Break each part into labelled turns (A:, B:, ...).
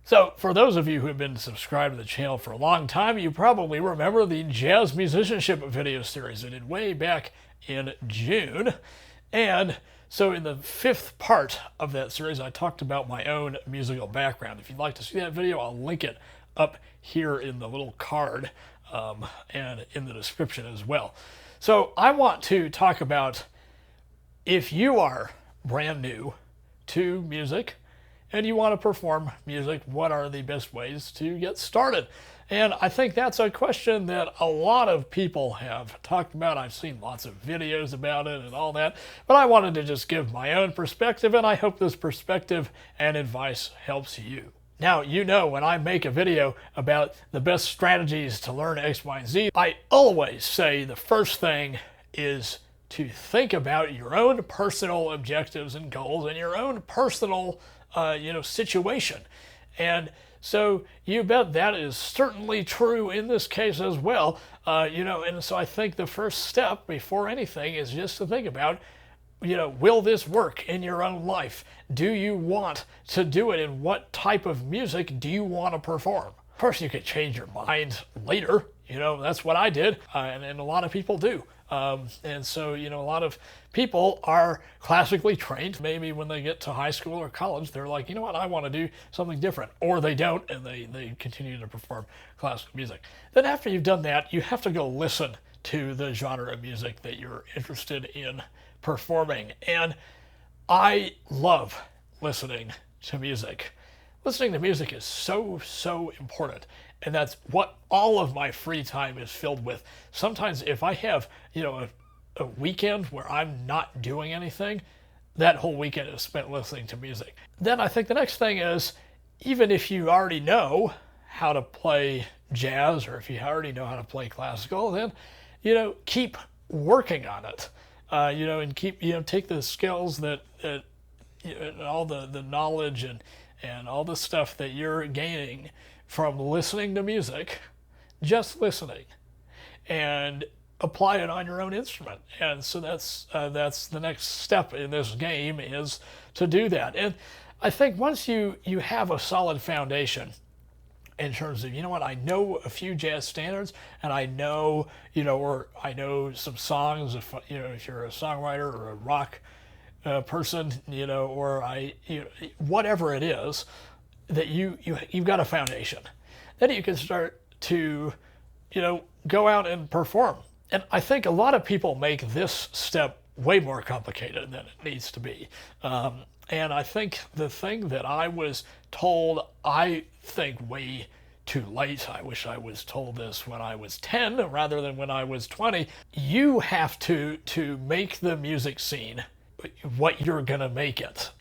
A: So, for those of you who have been subscribed to the channel for a long time, you probably remember the jazz musicianship video series I did way back in June. And so in the fifth part of that series, I talked about my own musical background. If you'd like to see that video, I'll link it up here in the little card and in the description as well. So I want to talk about, if you are brand new to music and you want to perform music, what are the best ways to get started? And I think that's a question that a lot of people have talked about. I've seen lots of videos about it and all that, but I wanted to just give my own perspective, and I hope this perspective and advice helps you. Now, you know, when I make a video about the best strategies to learn X, Y, and Z, I always say the first thing is to think about your own personal objectives and goals and your own personal situation. And so you bet that is certainly true in this case as well. And so I think the first step before anything is just to think about, will this work in your own life? Do you want to do it? And what type of music do you want to perform? Of course, you could change your mind later. That's what I did, and a lot of people do. And so, a lot of people are classically trained. Maybe when they get to high school or college, they're like, you know what, I want to do something different. Or they don't, and they continue to perform classical music. Then after you've done that, you have to go listen to the genre of music that you're interested in performing. And I love listening to music. Listening to music is so important. And that's what all of my free time is filled with. Sometimes if I have, a weekend where I'm not doing anything, that whole weekend is spent listening to music. Then I think the next thing is, even if you already know how to play jazz, or if you already know how to play classical, then, keep working on it. And keep, take the skills that all the knowledge and all the stuff that you're gaining from listening to music, just listening, and apply it on your own instrument. And so that's the next step in this game, is to do that. And I think once you have a solid foundation in terms of, I know a few jazz standards, and I know, or I know some songs, if you're a songwriter or a rock person, or whatever it is, that you've got a foundation. Then you can start to, go out and perform. And I think a lot of people make this step way more complicated than it needs to be. And I think the thing that I was told, I think way too late, I wish I was told this when I was 10 rather than when I was 20, you have to make the music scene what you're gonna make it.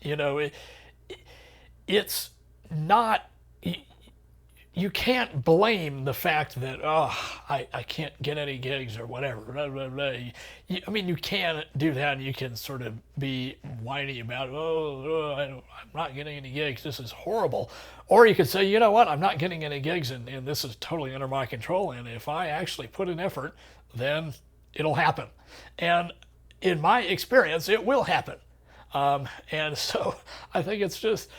A: It's not, you can't blame the fact that, I can't get any gigs or whatever. Blah, blah, blah. You can do that, and you can sort of be whiny about, I'm not getting any gigs, this is horrible. Or you could say, you know what, I'm not getting any gigs, and this is totally under my control, and if I actually put in effort, then it'll happen. And in my experience, it will happen. And so I think it's just,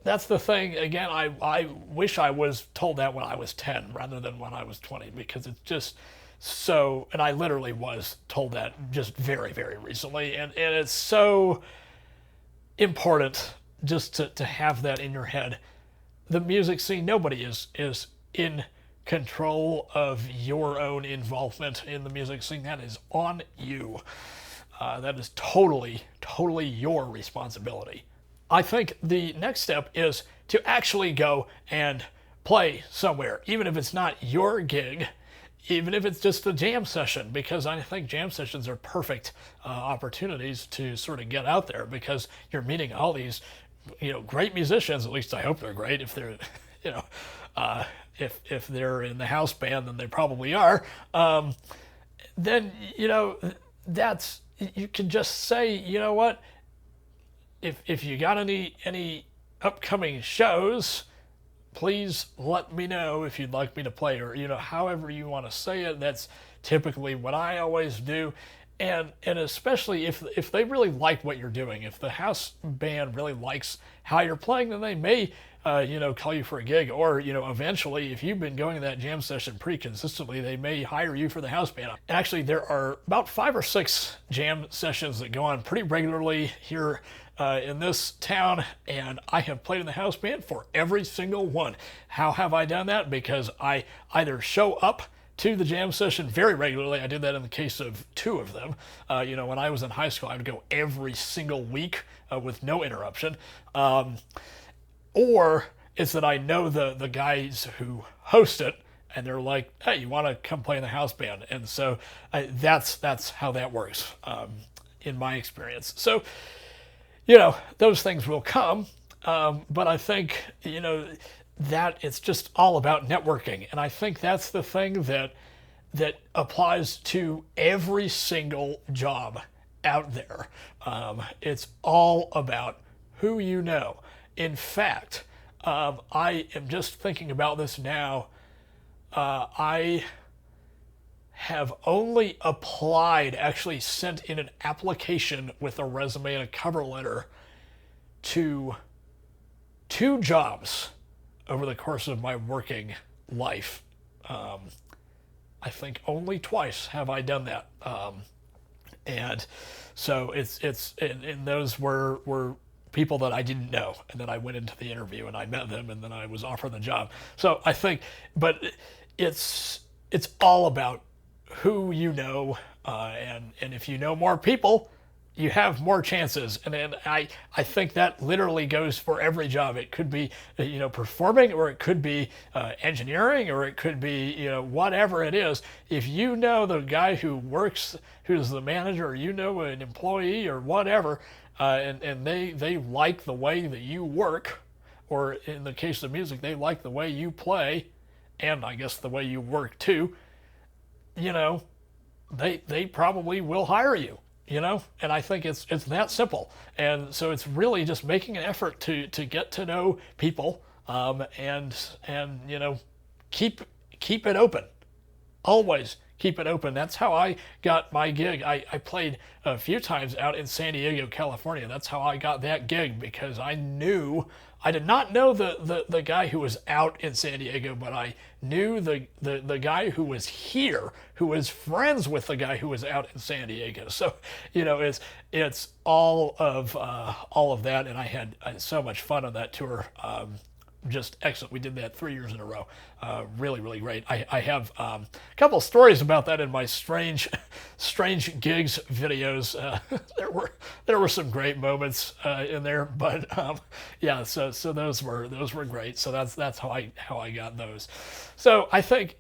A: that's the thing. Again, I wish I was told that when I was 10 rather than when I was 20, because it's just so, and I literally was told that just very, very recently. And it's so important just to have that in your head. The music scene, nobody is in control of your own involvement in the music scene. That is on you. That is totally your responsibility. I think the next step is to actually go and play somewhere, even if it's not your gig, even if it's just a jam session, because I think jam sessions are perfect opportunities to sort of get out there, because you're meeting all these, great musicians. At least I hope they're great. If they're, if they're in the house band, then they probably are. Then, that's, you can just say, you know what, if you got any upcoming shows, please let me know if you'd like me to play, or however you want to say it. That's typically what I always do. and especially if they really like what you're doing, if the house band really likes how you're playing, then they may call you for a gig, or eventually, if you've been going to that jam session pretty consistently, they may hire you for the house band. And actually, there are about 5 or 6 jam sessions that go on pretty regularly here in this town, and I have played in the house band for every single one. How have I done that? Because I either show up to the jam session very regularly. I did that in the case of 2 of them. When I was in high school, I would go every single week with no interruption. Or it's that I know the guys who host it, and they're like, hey, you want to come play in the house band? And so that's how that works in my experience. So, those things will come. But I think, that it's just all about networking. And I think that's the thing that applies to every single job out there. It's all about who you know. In fact, I am just thinking about this now. I have only actually sent in an application with a resume and a cover letter to 2 jobs over the course of my working life. I think only twice have I done that. And so and those were people that I didn't know, and then I went into the interview and I met them, and then I was offered the job. So I think, but it's all about who you know, and if you know more people, you have more chances. And then I think that literally goes for every job. It could be performing, or it could be engineering, or it could be whatever it is. If you know the guy who's the manager, or an employee or whatever, and they like the way that you work, or in the case of music, they like the way you play, and I guess the way you work too, they probably will hire you. And I think it's that simple. And so it's really just making an effort to get to know people, and keep it open. Always keep it open. That's how I got my gig. I played a few times out in San Diego, California. That's how I got that gig, because I did not know the guy who was out in San Diego, but I knew the guy who was here, who was friends with the guy who was out in San Diego. So, it's all of that, and I had so much fun on that tour. Just excellent. We did that 3 years in a row. Really, really great. I have a couple of stories about that in my strange gigs videos. There were some great moments in there, but yeah. So those were great. So that's how I got those. So I think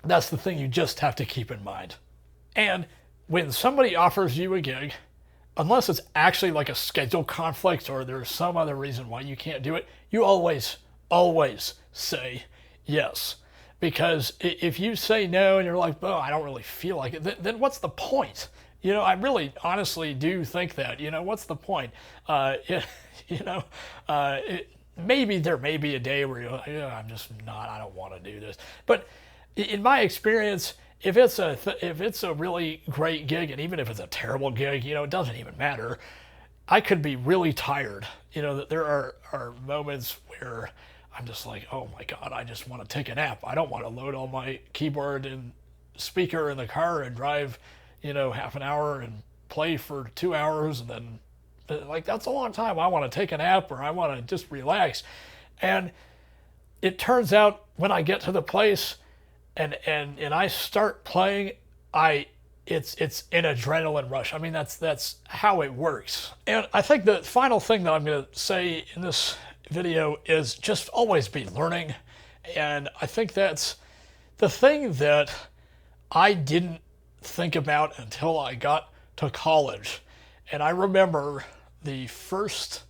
A: that's the thing you just have to keep in mind. And when somebody offers you a gig, unless it's actually like a schedule conflict or there's some other reason why you can't do it, you always say yes. Because if you say no and you're like, oh, I don't really feel like it, then what's the point? I really honestly do think that, what's the point? Maybe there may be a day where you're like, I don't want to do this. But in my experience, if it's a really great gig, and even if it's a terrible gig, it doesn't even matter. I could be really tired. That there are moments where I'm just like, oh my God, I just want to take a nap. I don't want to load all my keyboard and speaker in the car and drive, half an hour and play for 2 hours, and then that's a long time. I want to take a nap, or I want to just relax. And it turns out when I get to the place and I start playing, it's an adrenaline rush. I mean, that's how it works. And I think the final thing that I'm going to say in this video is just always be learning. And I think that's the thing that I didn't think about until I got to college. And I remember the first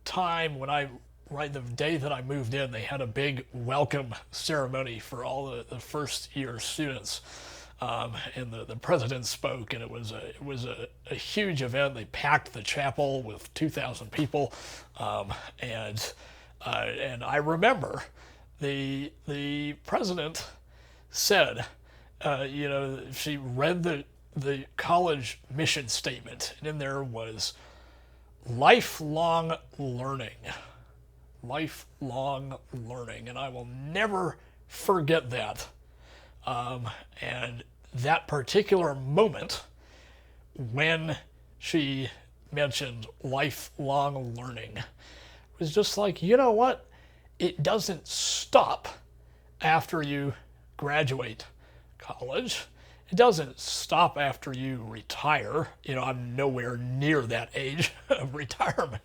A: time the day that I moved in, they had a big welcome ceremony for all the first year students. And the president spoke, and it was a huge event. They packed the chapel with 2,000 people, and I remember the president said, she read the college mission statement, and in there was lifelong learning. Lifelong learning, and I will never forget that. And that particular moment when she mentioned lifelong learning was just like, you know what? It doesn't stop after you graduate college. It doesn't stop after you retire. You know, I'm nowhere near that age of retirement.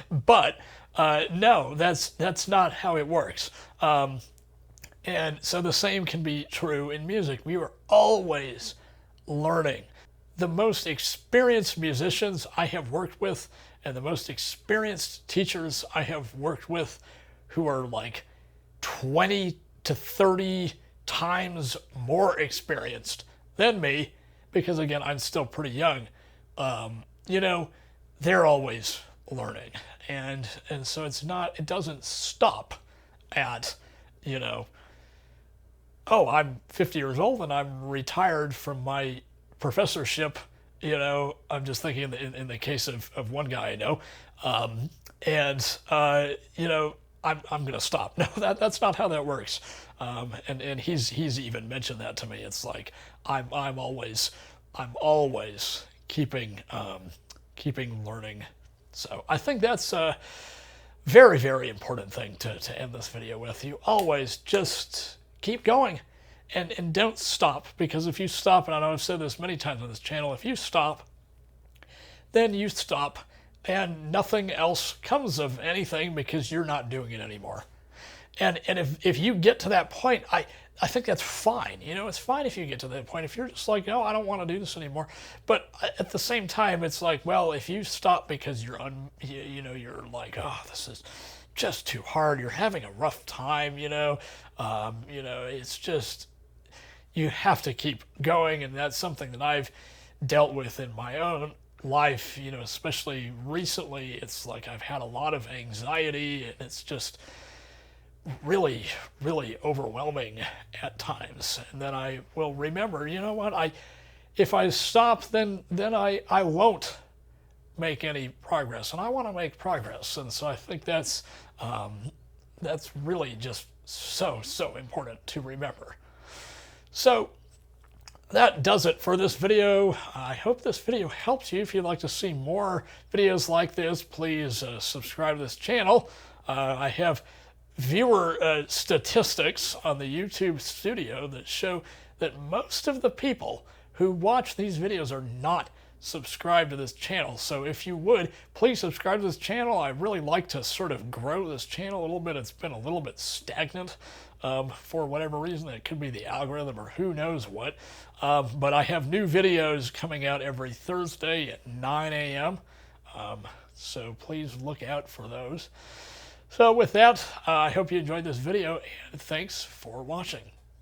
A: But no, that's not how it works. And so the same can be true in music. We are always learning. The most experienced musicians I have worked with and the most experienced teachers I have worked with who are like 20 to 30 times more experienced than me, because again, I'm still pretty young, you know, they're always learning. And so it doesn't stop at, you know, oh, I'm 50 years old and I'm retired from my professorship. You know, I'm just thinking in the case of one guy I know, you know, I'm going to stop. No, that's not how that works. And he's even mentioned that to me. It's like I'm always keeping learning. So I think that's a very, very important thing to end this video with. You always just keep going and don't stop, because if you stop, and I know I've said this many times on this channel, if you stop, then you stop and nothing else comes of anything because you're not doing it anymore. And if you get to that point, I think that's fine. You know, it's fine if you get to that point. If you're just like, no, I don't want to do this anymore. But at the same time, it's like, well, if you stop because you're you're like, oh, this is just too hard. You're having a rough time. It's just, you have to keep going, and that's something that I've dealt with in my own life. You know, especially recently, it's like I've had a lot of anxiety, and it's just really, really overwhelming at times. And then I will remember, you know what, if I stop, then I won't make any progress, and I want to make progress. And so I think that's really just so important to remember. So that does it for this video. I hope this video helps you. If you'd like to see more videos like this, please subscribe to this channel. I have viewer statistics on the YouTube studio that show that most of the people who watch these videos are not subscribed to this channel. So if you would, please subscribe to this channel. I really like to sort of grow this channel a little bit. It's been a little bit stagnant for whatever reason. It could be the algorithm or who knows what. But I have new videos coming out every Thursday at 9 a.m. So please look out for those. So with that, I hope you enjoyed this video, and thanks for watching.